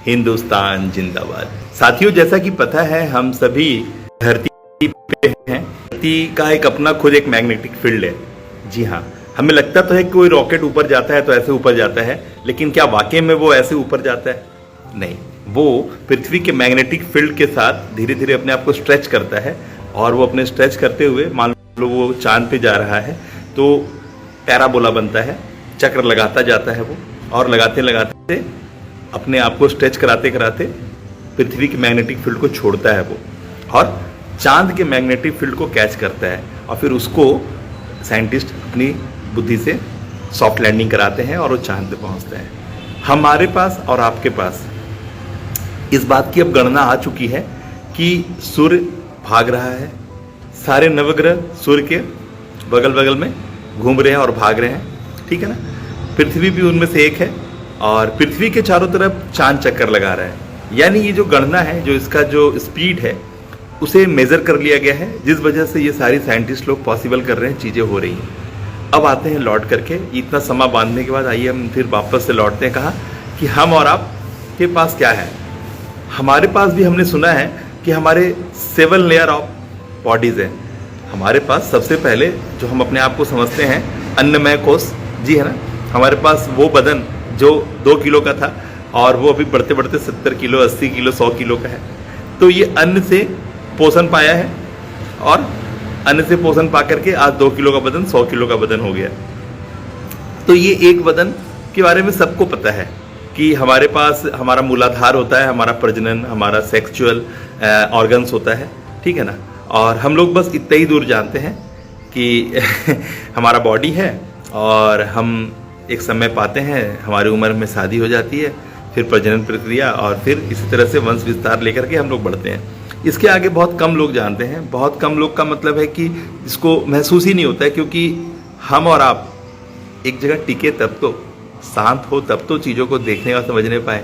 हिंदुस्तान जिंदाबाद। साथियों, जैसा कि पता है हम सभी धरती पे हैं। धरती का एक अपना खुद एक मैग्नेटिक फील्ड है। जी हाँ, हमें लगता तो है कि कोई रॉकेट ऊपर जाता है तो ऐसे ऊपर जाता है, लेकिन क्या वाकई में वो ऐसे ऊपर जाता है? नहीं, वो पृथ्वी के मैग्नेटिक फील्ड के साथ धीरे धीरे अपने आप को स्ट्रेच करता है, और वो अपने स्ट्रेच करते हुए मान लो वो चांद पे जा रहा है तो पैराबोला बनता है, चक्र लगाता जाता है वो, और लगाते लगाते अपने आप को स्ट्रेच कराते कराते पृथ्वी के मैग्नेटिक फील्ड को छोड़ता है वो, और चांद के मैग्नेटिक फील्ड को कैच करता है, और फिर उसको साइंटिस्ट अपनी बुद्धि से सॉफ्ट लैंडिंग कराते हैं और वो चांद पे पहुंचते हैं। हमारे पास और आपके पास इस बात की अब गणना आ चुकी है कि सूर्य भाग रहा है, सारे नवग्रह सूर्य के बगल बगल में घूम रहे हैं और भाग रहे हैं, ठीक है ना। पृथ्वी भी उनमें से एक है, और पृथ्वी के चारों तरफ चांद चक्कर लगा रहा है। यानी ये जो गणना है, जो इसका जो स्पीड है, उसे मेज़र कर लिया गया है, जिस वजह से ये सारी साइंटिस्ट लोग पॉसिबल कर रहे हैं, चीज़ें हो रही हैं। अब आते हैं लौट करके, इतना समय बांधने के बाद आइए हम फिर वापस से लौटते हैं। कहा कि हम और आप के पास क्या है? हमारे पास भी हमने सुना है कि हमारे 7 लेयर ऑफ बॉडीज़ हैं। हमारे पास सबसे पहले जो हम अपने आप को समझते हैं अन्नमय कोश, जी है ना। हमारे पास वो बदन जो 2 किलो का था और वो अभी बढ़ते बढ़ते 70 किलो, 80 किलो, 100 किलो का है। तो ये अन्न से पोषण पाया है, और अन्न से पोषण पा करके आज 2 किलो का बदन 100 किलो का बदन हो गया। तो ये एक बदन के बारे में सबको पता है कि हमारे पास हमारा मूलाधार होता है, हमारा प्रजनन, हमारा सेक्सुअल ऑर्गन्स होता है, ठीक है ना। और हम लोग बस इतना ही दूर जानते हैं कि हमारा बॉडी है, और हम एक समय पाते हैं, हमारी उम्र में शादी हो जाती है, फिर प्रजनन प्रक्रिया, और फिर इसी तरह से वंश विस्तार लेकर के हम लोग बढ़ते हैं। इसके आगे बहुत कम लोग जानते हैं। बहुत कम लोग का मतलब है कि इसको महसूस ही नहीं होता है, क्योंकि हम और आप एक जगह टिके तब तो, शांत हो तब तो चीज़ों को देखने और समझने पाए।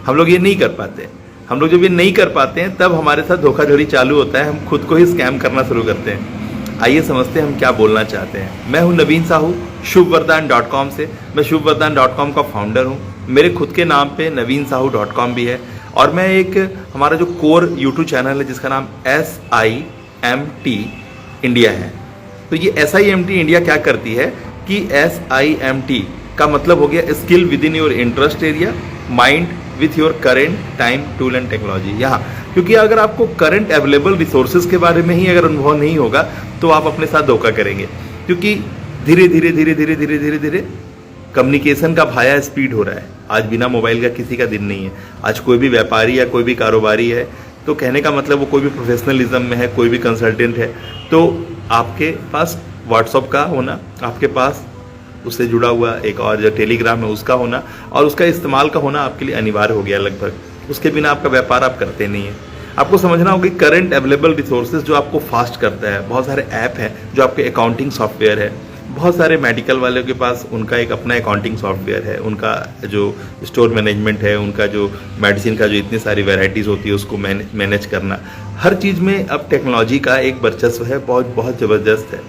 हम लोग ये नहीं कर पाते। हम लोग जब ये नहीं कर पाते हैं तब हमारे साथ धोखाधड़ी चालू होता है, हम खुद को ही स्कैम करना शुरू करते हैं। आइए समझते हैं हम क्या बोलना चाहते हैं। मैं हूं नवीन साहू, शुभवरदान.com से। मैं शुभवरदान.com का फाउंडर हूं। मेरे खुद के नाम पे naveensahu.com भी है, और मैं एक हमारा जो कोर यूट्यूब चैनल है जिसका नाम SIMT इंडिया है। तो ये SIMT इंडिया क्या करती है कि SIMT का मतलब हो गया skill with in your interest area, mind with your current time tool and technology. यहाँ क्योंकि अगर आपको करंट अवेलेबल रिसोर्सेज के बारे में ही अगर अनुभव नहीं होगा तो आप अपने साथ धोखा करेंगे, क्योंकि धीरे धीरे धीरे धीरे धीरे धीरे धीरे कम्युनिकेशन का भाया स्पीड हो रहा है। आज बिना मोबाइल का किसी का दिन नहीं है। आज कोई भी व्यापारी या कोई भी कारोबारी है तो कहने का मतलब वो कोई भी प्रोफेशनलिज्म में है, कोई भी कंसल्टेंट है, तो आपके पास व्हाट्सअप का होना, आपके पास उससे जुड़ा हुआ एक और जो टेलीग्राम है उसका होना, और उसका इस्तेमाल का होना आपके लिए अनिवार्य हो गया लगभग। उसके बिना आपका व्यापार आप करते नहीं हैं। आपको समझना होगा कि करंट अवेलेबल रिसोर्सेज जो आपको फास्ट करता है। बहुत सारे ऐप हैं जो आपके अकाउंटिंग सॉफ्टवेयर है। बहुत सारे मेडिकल वालों के पास उनका एक अपना अकाउंटिंग सॉफ्टवेयर है, उनका जो स्टोर मैनेजमेंट है, उनका जो मेडिसिन का जो इतनी सारी वैरायटीज़ होती है उसको मैनेज करना। हर चीज़ में अब टेक्नोलॉजी का एक वर्चस्व है, बहुत बहुत ज़बरदस्त है।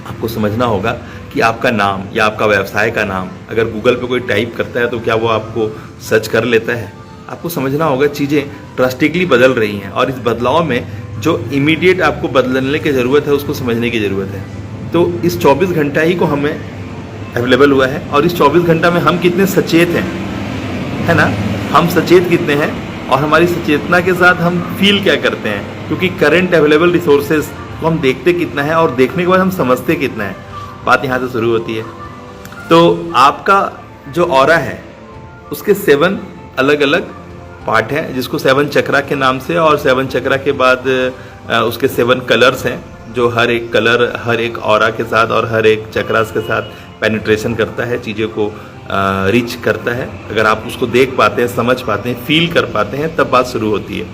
आपको समझना होगा कि आपका नाम या आपका व्यवसाय का नाम अगर गूगल पे कोई टाइप करता है तो क्या वो आपको सर्च कर लेता है? आपको समझना होगा चीज़ें ड्रास्टिकली बदल रही हैं, और इस बदलाव में जो इमीडिएट आपको बदलने की ज़रूरत है उसको समझने की ज़रूरत है। तो इस 24 घंटा ही को हमें अवेलेबल हुआ है, और इस 24 घंटा में हम कितने सचेत हैं, है ना। हम सचेत कितने हैं और हमारी सचेतना के साथ हम फील क्या करते हैं, क्योंकि करंट अवेलेबल रिसोर्सेज को हम देखते कितना है और देखने के बाद हम समझते कितना है। बात यहाँ से शुरू होती है। तो आपका जो ऑरा है उसके 7 अलग अलग पार्ट हैं, जिसको 7 चक्रा के नाम से, और 7 चक्रा के बाद उसके 7 कलर्स हैं, जो हर एक कलर हर एक ऑरा के साथ और हर एक चक्रास के साथ पेनिट्रेशन करता है, चीज़ों को रीच करता है। अगर आप उसको देख पाते हैं, समझ पाते हैं, फील कर पाते हैं, तब बात शुरू होती है।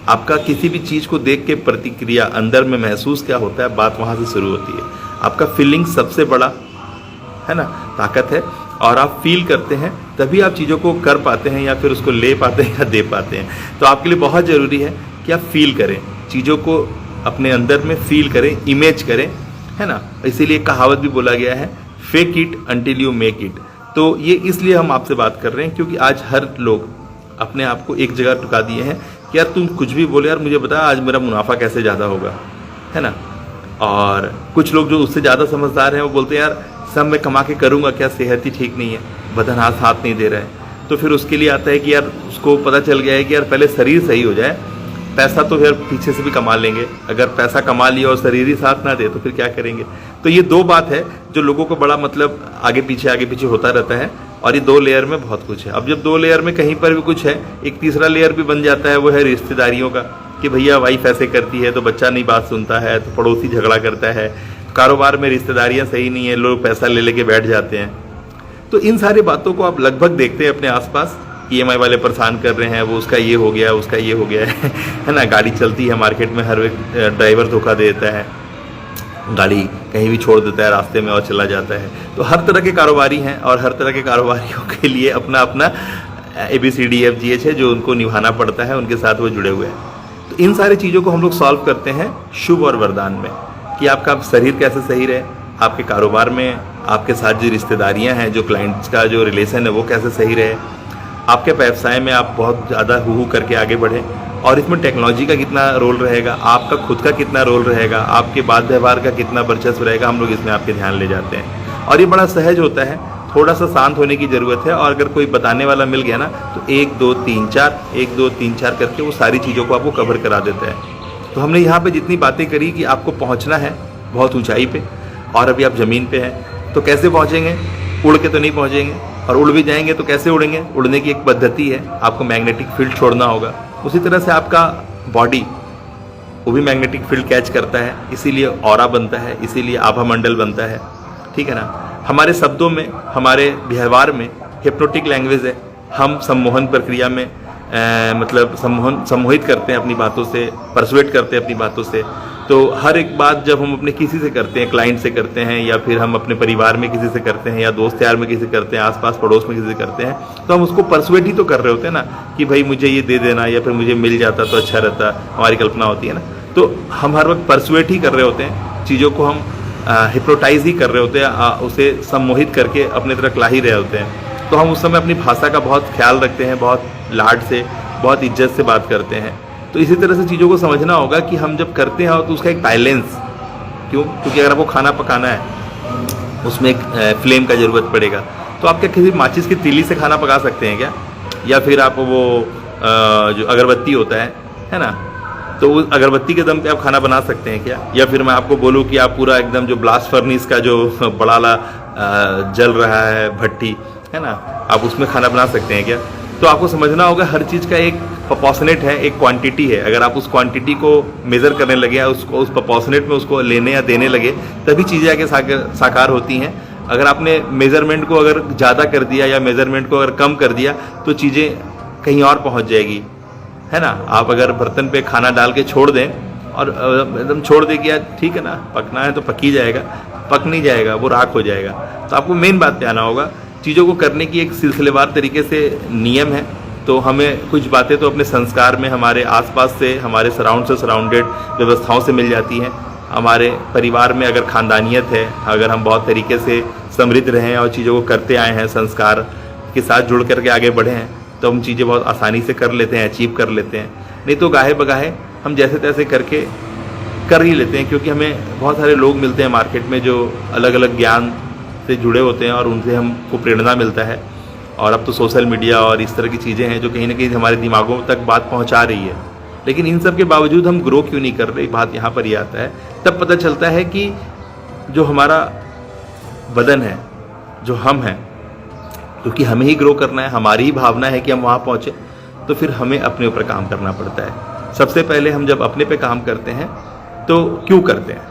आपका किसी भी चीज़ को देख के प्रतिक्रिया अंदर में महसूस क्या होता है, बात वहाँ से शुरू होती है। आपका फीलिंग सबसे बड़ा है ना ताकत है, और आप फील करते हैं तभी आप चीज़ों को कर पाते हैं, या फिर उसको ले पाते हैं या दे पाते हैं। तो आपके लिए बहुत ज़रूरी है कि आप फील करें, चीज़ों को अपने अंदर में फील करें, इमेज करें, है ना। इसीलिए कहावत भी बोला गया है, fake it until you make it. तो ये इसलिए हम आपसे बात कर रहे हैं क्योंकि आज हर लोग अपने आप को एक जगह टुका दिए हैं कि यार तुम कुछ भी बोले यार, मुझे बता आज मेरा मुनाफा कैसे ज़्यादा होगा, है ना। और कुछ लोग जो उससे ज़्यादा समझदार हैं वो बोलते हैं यार सब मैं कमा के करूँगा क्या, सेहत ही ठीक नहीं है, बदन हाथ नहीं दे रहा है। तो फिर उसके लिए आता है कि यार उसको पता चल गया है कि यार पहले शरीर सही हो जाए, पैसा तो फिर पीछे से भी कमा लेंगे। अगर पैसा कमा लिया और शरीर ही साथ ना दे तो फिर क्या करेंगे। तो ये दो बात है जो लोगों को बड़ा मतलब आगे पीछे होता रहता है। और ये दो लेयर में बहुत कुछ है। अब जब दो लेयर में कहीं पर भी कुछ है, एक तीसरा लेयर भी बन जाता है, वो है रिश्तेदारियों का, कि भैया वाइफ ऐसे करती है तो बच्चा नहीं बात सुनता है, तो पड़ोसी झगड़ा करता है, कारोबार में रिश्तेदारियाँ सही नहीं है, लोग पैसा ले लेके बैठ जाते हैं। तो इन सारी बातों को आप लगभग देखते हैं अपने आसपास। EMI वाले परेशान कर रहे हैं, वो उसका ये हो गया, उसका ये हो गया है ना। गाड़ी चलती है मार्केट में, हर एक ड्राइवर धोखा देता है, गाड़ी कहीं भी छोड़ देता है रास्ते में और चला जाता है। तो हर तरह के कारोबारी हैं और हर तरह के कारोबारियों के लिए अपना अपना ABCDEFGH है जो उनको निभाना पड़ता है, उनके साथ वो जुड़े हुए हैं। तो इन सारी चीज़ों को हम लोग सॉल्व करते हैं शुभ और वरदान में, कि आपका शरीर कैसे सही रहे, आपके कारोबार में आपके साथ जो रिश्तेदारियां हैं, जो क्लाइंट्स का जो रिलेशन है वो कैसे सही रहे, आपके व्यवसाय में आप बहुत ज़्यादा हू करके आगे बढ़ें। और इसमें टेक्नोलॉजी का कितना रोल रहेगा, आपका खुद का कितना रोल रहेगा, आपके बात व्यवहार का कितना वर्चस्व रहेगा, हम लोग इसमें आपके ध्यान ले जाते हैं। और ये बड़ा सहज होता है, थोड़ा सा शांत होने की ज़रूरत है। और अगर कोई बताने वाला मिल गया ना तो 1 2 3 4 करके वो सारी चीज़ों को आपको कवर करा देता है। तो हमने यहाँ पे जितनी बातें करी कि आपको पहुँचना है बहुत ऊंचाई पे, और अभी आप ज़मीन पे हैं, तो कैसे पहुँचेंगे, उड़ के तो नहीं पहुँचेंगे, और उड़ भी जाएंगे तो कैसे उड़ेंगे। उड़ने की एक पद्धति है, आपको मैग्नेटिक फील्ड छोड़ना होगा। उसी तरह से आपका बॉडी वो भी मैग्नेटिक फील्ड कैच करता है, इसीलिए ऑरा बनता है, इसीलिए आभा मंडल बनता है, ठीक है ना। हमारे शब्दों में, हमारे व्यवहार में हिप्नोटिक लैंग्वेज है। हम सम्मोहन प्रक्रिया में मतलब सम्मोहित करते हैं अपनी बातों से, परसुएट करते हैं अपनी बातों से। तो हर एक बात जब हम अपने किसी से करते हैं, क्लाइंट से करते हैं, या फिर हम अपने परिवार में किसी से करते हैं, या दोस्त यार में किसी से करते हैं, आसपास पड़ोस में किसी से करते हैं, तो हम उसको परसुएट ही तो कर रहे होते हैं ना, कि भाई मुझे ये दे देना, या फिर मुझे मिल जाता तो अच्छा रहता, हमारी कल्पना होती है ना। तो हम हर वक्त परसुएट ही कर रहे होते हैं, चीज़ों को हम हिप्नोटाइज ही कर रहे होते हैं, उसे सम्मोहित करके अपने तरफ ला ही रहे होते हैं। तो हम उस समय अपनी भाषा का बहुत ख्याल रखते हैं, बहुत लाड से, बहुत इज्जत से बात करते हैं। तो इसी तरह से चीज़ों को समझना होगा कि हम जब करते हैं तो उसका एक बैलेंस, क्योंकि अगर आपको खाना पकाना है उसमें एक फ्लेम का ज़रूरत पड़ेगा। तो आप क्या किसी माचिस की तीली से खाना पका सकते हैं क्या, या फिर आप वो जो अगरबत्ती होता है ना, तो उस अगरबत्ती के दम पे आप खाना बना सकते हैं क्या। या फिर मैं आपको बोलूँ कि आप पूरा एकदम जो ब्लास्ट फर्नेस का जो बड़ा जल रहा है भट्टी है ना, आप उसमें खाना बना सकते हैं क्या। तो आपको समझना होगा हर चीज़ का एक प्रोपोर्शनेट है, एक क्वांटिटी है। अगर आप उस क्वांटिटी को मेज़र करने लगे, उसको उस प्रोपोर्शनेट में उसको लेने या देने लगे, तभी चीज़ें आगे साकार होती हैं। अगर आपने मेज़रमेंट को अगर ज़्यादा कर दिया या मेज़रमेंट को अगर कम कर दिया तो चीज़ें कहीं और पहुंच जाएगी, है ना। आप अगर बर्तन पे खाना डाल के छोड़ दें और एकदम छोड़ दें कि यार ठीक है ना, पकना है तो पक ही जाएगा, पक नहीं जाएगा, वो राख हो जाएगा। तो आपको मेन बात पे आना होगा, चीज़ों को करने की एक सिलसिलेवार तरीके से नियम है। तो हमें कुछ बातें तो अपने संस्कार में, हमारे आसपास से, हमारे सराउंडेड व्यवस्थाओं से मिल जाती हैं। हमारे परिवार में अगर खानदानियत है, अगर हम बहुत तरीके से समृद्ध रहे हैं और चीज़ों को करते आए हैं, संस्कार के साथ जुड़ करके आगे बढ़े हैं, तो हम चीज़ें बहुत आसानी से कर लेते हैं, अचीव कर लेते हैं। नहीं तो गाहे बगाहे हम जैसे तैसे करके कर ही लेते हैं, क्योंकि हमें बहुत सारे लोग मिलते हैं मार्केट में जो अलग अलग ज्ञान से जुड़े होते हैं और उनसे हमको प्रेरणा मिलता है। और अब तो सोशल मीडिया और इस तरह की चीज़ें हैं जो कहीं ना कहीं हमारे दिमागों तक बात पहुंचा रही है। लेकिन इन सब के बावजूद हम ग्रो क्यों नहीं कर रहे, बात यहाँ पर ही आता है। तब पता चलता है कि जो हमारा बदन है, जो हम हैं, क्योंकि हमें ही ग्रो करना है, हमारी ही भावना है कि हम वहाँ पहुँचे, तो फिर हमें अपने ऊपर काम करना पड़ता है। सबसे पहले हम जब अपने पे काम करते हैं तो क्यों करते हैं,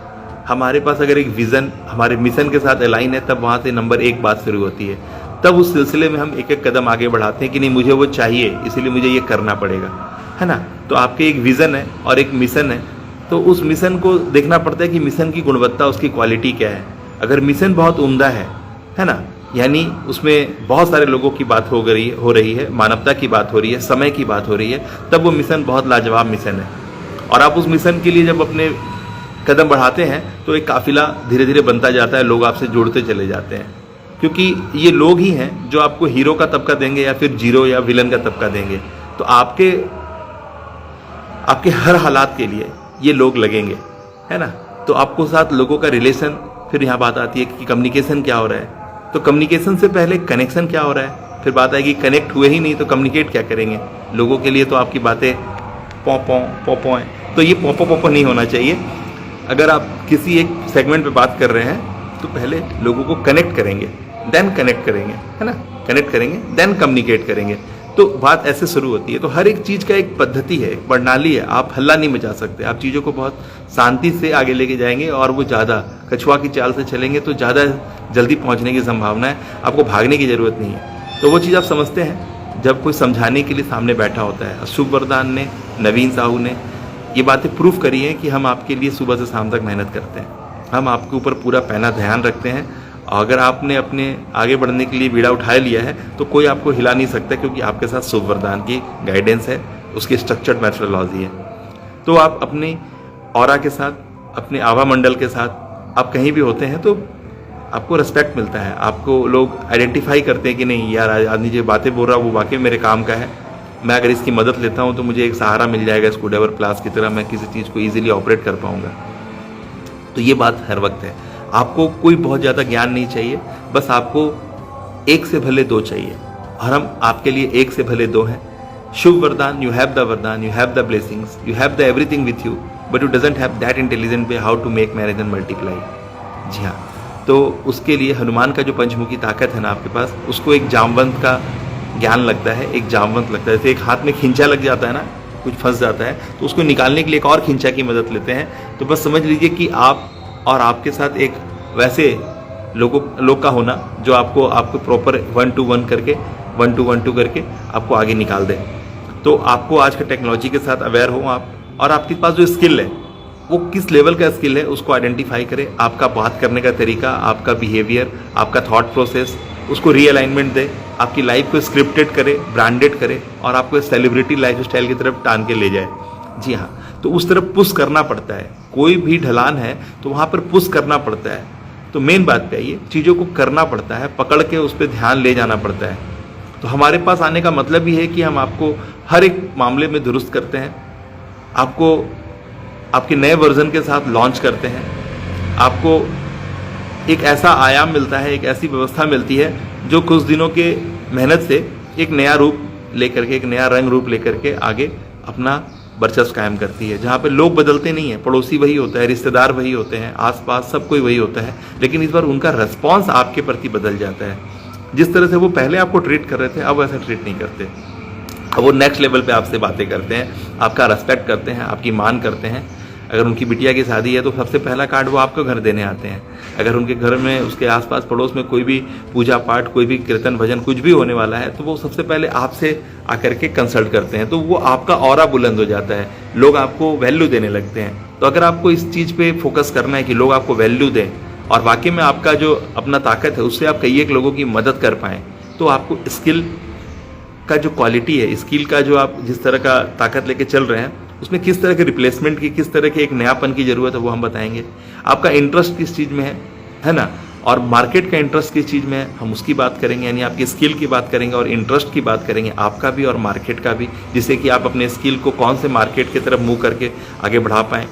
हमारे पास अगर एक विज़न हमारे मिशन के साथ अलाइन है, तब वहाँ से नंबर 1 बात शुरू होती है। तब उस सिलसिले में हम एक एक कदम आगे बढ़ाते हैं कि नहीं मुझे वो चाहिए, इसीलिए मुझे ये करना पड़ेगा, है ना। तो आपके एक विज़न है और एक मिशन है, तो उस मिशन को देखना पड़ता है कि मिशन की गुणवत्ता, उसकी क्वालिटी क्या है। अगर मिशन बहुत उम्दा है ना, यानी उसमें बहुत सारे लोगों की बात हो रही है, मानवता की बात हो रही है, समय की बात हो रही है, तब वो मिशन बहुत लाजवाब मिशन है। और आप उस मिशन के लिए जब अपने कदम बढ़ाते हैं तो एक काफिला धीरे धीरे बनता जाता है, लोग आपसे जुड़ते चले जाते हैं, क्योंकि ये लोग ही हैं जो आपको हीरो का तबका देंगे या फिर जीरो या विलन का तबका देंगे। तो आपके हर हालात के लिए ये लोग लगेंगे, है ना। तो आपको साथ लोगों का रिलेशन, फिर यहाँ बात आती है कि कम्युनिकेशन क्या हो रहा है। तो कम्युनिकेशन से पहले कनेक्शन क्या हो रहा है, फिर बात आएगी कनेक्ट हुए ही नहीं तो कम्युनिकेट क्या करेंगे। लोगों के लिए तो आपकी बातें पॉ हैं, तो ये पॉ नहीं होना चाहिए। अगर आप किसी एक सेगमेंट पे बात कर रहे हैं तो पहले लोगों को कनेक्ट करेंगे, देन कनेक्ट करेंगे, है ना। कनेक्ट करेंगे देन कम्युनिकेट करेंगे, तो बात ऐसे शुरू होती है। तो हर एक चीज़ का एक पद्धति है, एक प्रणाली है। आप हल्ला नहीं मचा सकते। आप चीज़ों को बहुत शांति से आगे लेके जाएंगे और वो ज़्यादा कछुआ की चाल से चलेंगे तो ज़्यादा जल्दी पहुंचने की संभावना है। आपको भागने की ज़रूरत नहीं है। तो वो चीज़ आप समझते हैं जब कोई समझाने के लिए सामने बैठा होता है। शुभ वरदान ने, नवीन साहू ने ये बातें प्रूफ करी हैं कि हम आपके लिए सुबह से शाम तक मेहनत करते हैं, हम आपके ऊपर पूरा पैना ध्यान रखते हैं। अगर आपने अपने आगे बढ़ने के लिए बीड़ा उठा लिया है तो कोई आपको हिला नहीं सकता, क्योंकि आपके साथ शुभ वरदान की गाइडेंस है, उसकी स्ट्रक्चर्ड मेथोडोलॉजी है। तो आप अपनी ऑरा के साथ, अपने आभा मंडल के साथ आप कहीं भी होते हैं तो आपको रिस्पेक्ट मिलता है। आपको लोग आइडेंटिफाई करते हैं कि नहीं यार आदमी जो बातें बोल रहा है वो वाकई मेरे काम का है, मैं अगर इसकी मदद लेता हूँ तो मुझे एक सहारा मिल जाएगा, स्क्रूड्राइवर क्लास की तरह मैं किसी चीज़ को ईजिली ऑपरेट कर पाऊँगा। तो ये बात हर वक्त है। आपको कोई बहुत ज़्यादा ज्ञान नहीं चाहिए, बस आपको एक से भले दो चाहिए, और हम आपके लिए एक से भले दो हैं। शुभ वरदान, यू हैव द वरदान, you have the blessings, you have the everything with you, but you doesn't have that intelligent way how to make manage and multiply. जी हाँ, तो उसके लिए हनुमान का जो पंचमुखी ताकत है ना आपके पास, उसको एक जामवंत का ज्ञान लगता है, एक जामवंत लगता है। जैसे एक हाथ में खींचा लग जाता है ना, कुछ फंस जाता है, तो उसको निकालने के लिए एक और खींचा की मदद लेते हैं। तो बस समझ लीजिए कि आप और आपके साथ एक वैसे लोग का होना जो आपको प्रॉपर 1 to 1 करके 1 to 1 2 करके आपको आगे निकाल दे। तो आपको आज के टेक्नोलॉजी के साथ अवेयर हो आप, और आपके पास जो स्किल है वो किस लेवल का स्किल है उसको आइडेंटिफाई करें। आपका बात करने का तरीका, आपका बिहेवियर, आपका थॉट प्रोसेस, उसको रीअलाइनमेंट दे, आपकी लाइफ को स्क्रिप्टेड करे, ब्रांडेड करे, और आपको सेलिब्रिटी लाइफ स्टाइल की तरफ टान के ले जाए। जी हाँ, तो उस तरफ पुश करना पड़ता है। कोई भी ढलान है तो वहाँ पर पुश करना पड़ता है। तो मेन बात पे आइए, चीज़ों को करना पड़ता है, पकड़ के उस पर ध्यान ले जाना पड़ता है। तो हमारे पास आने का मतलब ही है कि हम आपको हर एक मामले में दुरुस्त करते हैं, आपको आपके नए वर्जन के साथ लॉन्च करते हैं, आपको एक ऐसा आयाम मिलता है, एक ऐसी व्यवस्था मिलती है जो कुछ दिनों के मेहनत से एक नया रूप लेकर के, एक नया रंग रूप लेकर के आगे अपना वर्चस्व कायम करती है। जहाँ पे लोग बदलते नहीं हैं, पड़ोसी वही होता है, रिश्तेदार वही होते हैं, आसपास सब कोई वही होता है, लेकिन इस बार उनका रिस्पॉन्स आपके प्रति बदल जाता है। जिस तरह से वो पहले आपको ट्रीट कर रहे थे, अब वैसा ट्रीट नहीं करते। अब वो नेक्स्ट लेवल पे आपसे बातें करते हैं, आपका रेस्पेक्ट करते हैं, आपकी मान करते हैं। अगर उनकी बिटिया की शादी है तो सबसे पहला कार्ड वो आपको घर देने आते हैं। अगर उनके घर में, उसके आसपास पड़ोस में कोई भी पूजा पाठ, कोई भी कीर्तन भजन कुछ भी होने वाला है तो वो सबसे पहले आपसे आकर के कंसल्ट करते हैं। तो वो आपका ऑरा बुलंद हो जाता है, लोग आपको वैल्यू देने लगते हैं। तो अगर आपको इस चीज़ पे फोकस करना है कि लोग आपको वैल्यू दें और वाकई में आपका जो अपना ताकत है उससे आप कई एक लोगों की मदद कर पाएँ, तो आपको स्किल का जो क्वालिटी है, स्किल का जो आप जिस तरह का ताकत लेके चल रहे हैं उसमें किस तरह के रिप्लेसमेंट की, किस तरह के एक नयापन की जरूरत है वो हम बताएंगे। आपका इंटरेस्ट किस चीज़ में है ना, और मार्केट का इंटरेस्ट किस चीज़ में है हम उसकी बात करेंगे। यानी आपकी स्किल की बात करेंगे और इंटरेस्ट की बात करेंगे, आपका भी और मार्केट का भी, जिससे कि आप अपने स्किल को कौन से मार्केट की तरफ मूव करके आगे बढ़ा पाएँ।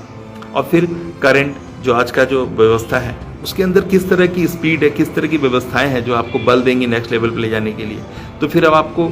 और फिर करंट जो आज का जो व्यवस्था है उसके अंदर किस तरह की स्पीड है, किस तरह की व्यवस्थाएं हैं जो आपको बल देंगी नेक्स्ट लेवल पर ले जाने के लिए। तो फिर अब आपको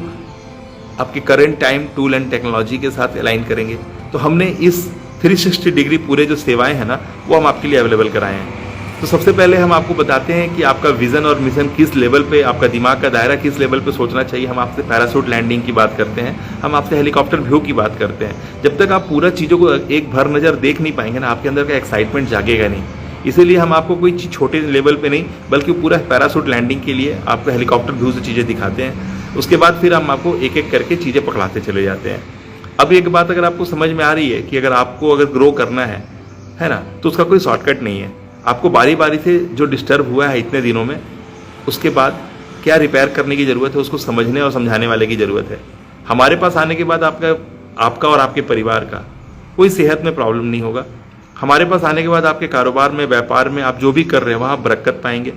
आपके current time, tool and technology के साथ अलाइन करेंगे। तो हमने इस 360 डिग्री पूरे जो सेवाएं हैं ना वो हम आपके लिए अवेलेबल कराए हैं। तो सबसे पहले हम आपको बताते हैं कि आपका विजन और मिशन किस लेवल पे, आपका दिमाग का दायरा किस लेवल पे सोचना चाहिए। हम आपसे पैराशूट लैंडिंग की बात करते हैं, हम आपसे हेलीकॉप्टर व्यू की बात करते हैं। जब तक आप पूरा चीज़ों को एक भर नज़र देख नहीं पाएंगे ना, आपके अंदर का एक्साइटमेंट जागेगा नहीं। इसीलिए हम आपको कोई चीज़ छोटे लेवल पे नहीं बल्कि पूरा पैराशूट लैंडिंग के लिए आपको हेलीकॉप्टर व्यू से चीज़ें दिखाते हैं। उसके बाद फिर हम आपको एक एक करके चीज़ें पकड़ाते चले जाते हैं। अब एक बात अगर आपको समझ में आ रही है कि अगर ग्रो करना है ना, तो उसका कोई शॉर्टकट नहीं है। आपको बारी बारी से जो डिस्टर्ब हुआ है इतने दिनों में, उसके बाद क्या रिपेयर करने की ज़रूरत है, उसको समझने और समझाने वाले की ज़रूरत है। हमारे पास आने के बाद आपका और आपके परिवार का कोई सेहत में प्रॉब्लम नहीं होगा। हमारे पास आने के बाद आपके कारोबार में, व्यापार में आप जो भी कर रहे हैं वहाँ बरकत पाएंगे।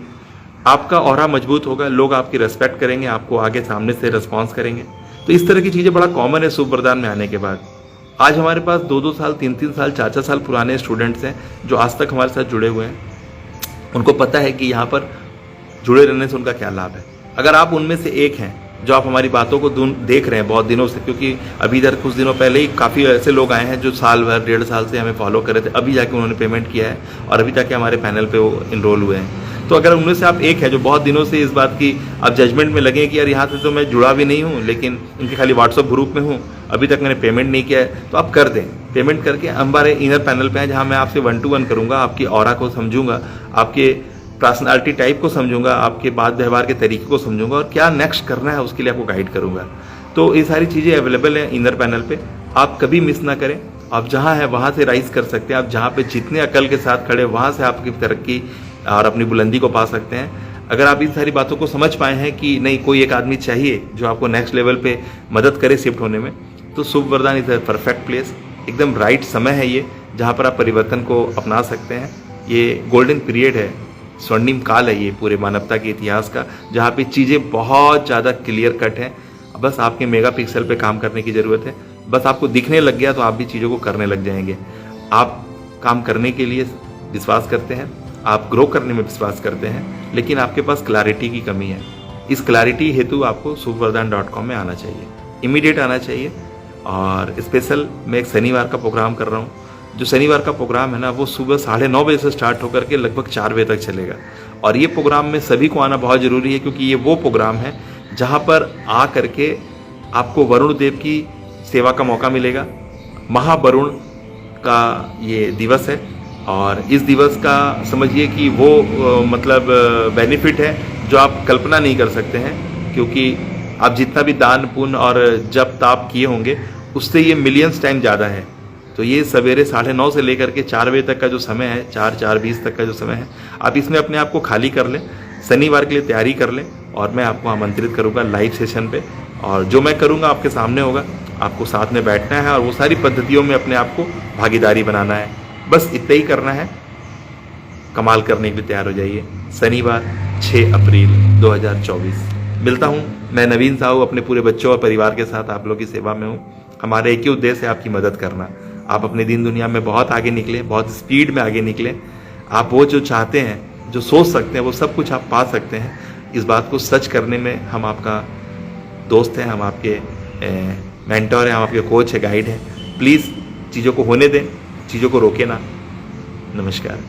आपका ऑरा मजबूत होगा, लोग आपकी रेस्पेक्ट करेंगे, आपको आगे सामने से रिस्पॉन्स करेंगे। तो इस तरह की चीज़ें बड़ा कॉमन है शुभ वरदान में आने के बाद। आज हमारे पास 2-2 साल 3-3 साल 4-4 साल पुराने स्टूडेंट्स हैं जो आज तक हमारे साथ जुड़े हुए हैं। उनको पता है कि यहाँ पर जुड़े रहने से उनका क्या लाभ है। अगर आप उनमें से एक हैं जो आप हमारी बातों को देख रहे हैं बहुत दिनों से, क्योंकि अभी इधर कुछ दिनों पहले ही काफ़ी ऐसे लोग आए हैं जो साल भर 1.5 साल से हमें फॉलो कर रहे थे, अभी जाके उन्होंने पेमेंट किया है और अभी जाके हमारे पैनल पे वो इनरोल हुए हैं। तो अगर उनमें से आप एक है जो बहुत दिनों से इस बात की आप जजमेंट में लगे कि यार यहाँ से तो मैं जुड़ा भी नहीं हूँ, लेकिन उनके खाली व्हाट्सअप ग्रुप में हूँ, अभी तक मैंने पेमेंट नहीं किया है, तो आप कर दें। पेमेंट करके हमारे इनर पैनल पे हैं जहाँ मैं आपसे 1-to-1 करूँगा, आपकी ऑरा को समझूंगा, आपके पर्सनालिटी टाइप को समझूंगा, आपके बात व्यवहार के तरीके को समझूंगा और क्या नेक्स्ट करना है उसके लिए आपको गाइड करूंगा। तो ये सारी चीज़ें अवेलेबल हैं इनर पैनल पे, आप कभी मिस ना करें। आप जहां हैं वहां से राइज कर सकते हैं, आप जहां पे जितने अकल के साथ खड़े वहां से आपकी तरक्की और अपनी बुलंदी को पा सकते हैं। अगर आप इन सारी बातों को समझ पाए हैं कि नहीं, कोई एक आदमी चाहिए जो आपको नेक्स्ट लेवल पे मदद करे शिफ्ट होने में, तो शुभ वरदान इज अ परफेक्ट प्लेस। एकदम राइट समय है ये जहाँ पर आप परिवर्तन को अपना सकते हैं। ये गोल्डन पीरियड है, स्वर्णिम काल है ये पूरे मानवता के इतिहास का, जहाँ पे चीज़ें बहुत ज़्यादा क्लियर कट हैं। बस आपके मेगापिक्सल पे काम करने की ज़रूरत है। बस आपको दिखने लग गया तो आप भी चीज़ों को करने लग जाएंगे। आप काम करने के लिए विश्वास करते हैं, आप ग्रो करने में विश्वास करते हैं, लेकिन आपके पास क्लैरिटी की कमी है। इस क्लैरिटी हेतु आपको शुभवरदान.com में आना चाहिए, इमीडिएट आना चाहिए। और स्पेशल मैं एक शनिवार का प्रोग्राम कर रहा हूँ। जो शनिवार का प्रोग्राम है ना, वो सुबह 9:30 बजे से स्टार्ट होकर के लगभग 4 बजे तक चलेगा। और ये प्रोग्राम में सभी को आना बहुत ज़रूरी है, क्योंकि ये वो प्रोग्राम है जहाँ पर आ करके आपको वरुण देव की सेवा का मौका मिलेगा। महावरुण का ये दिवस है और इस दिवस का समझिए कि वो मतलब बेनिफिट है जो आप कल्पना नहीं कर सकते हैं, क्योंकि आप जितना भी दान पुण्य और जप ताप किए होंगे उससे ये मिलियंस टाइम ज़्यादा है। तो ये सवेरे 9:30 से लेकर के 4 बजे तक का जो समय है, 4-4:20 तक का जो समय है, आप इसमें अपने आप को खाली कर लें, शनिवार के लिए तैयारी कर लें और मैं आपको आमंत्रित करूंगा लाइव सेशन पे। और जो मैं करूंगा आपके सामने होगा, आपको साथ में बैठना है और वो सारी पद्धतियों में अपने आप को भागीदारी बनाना है। बस इतना ही करना है, कमाल करने के लिए तैयार हो जाइए। शनिवार 6 अप्रैल 2024 मिलता हूँ। मैं नवीन साहू अपने पूरे बच्चों और परिवार के साथ आप लोगों की सेवा में हूँ। हमारा एक ही उद्देश्य है आपकी मदद करना। आप अपने दिन दुनिया में बहुत आगे निकले, बहुत स्पीड में आगे निकले। आप वो जो चाहते हैं, जो सोच सकते हैं, वो सब कुछ आप पा सकते हैं। इस बात को सच करने में हम आपका दोस्त हैं, हम आपके मेंटर हैं, हम आपके कोच है, गाइड हैं। प्लीज़ चीज़ों को होने दें, चीज़ों को रोके ना। नमस्कार।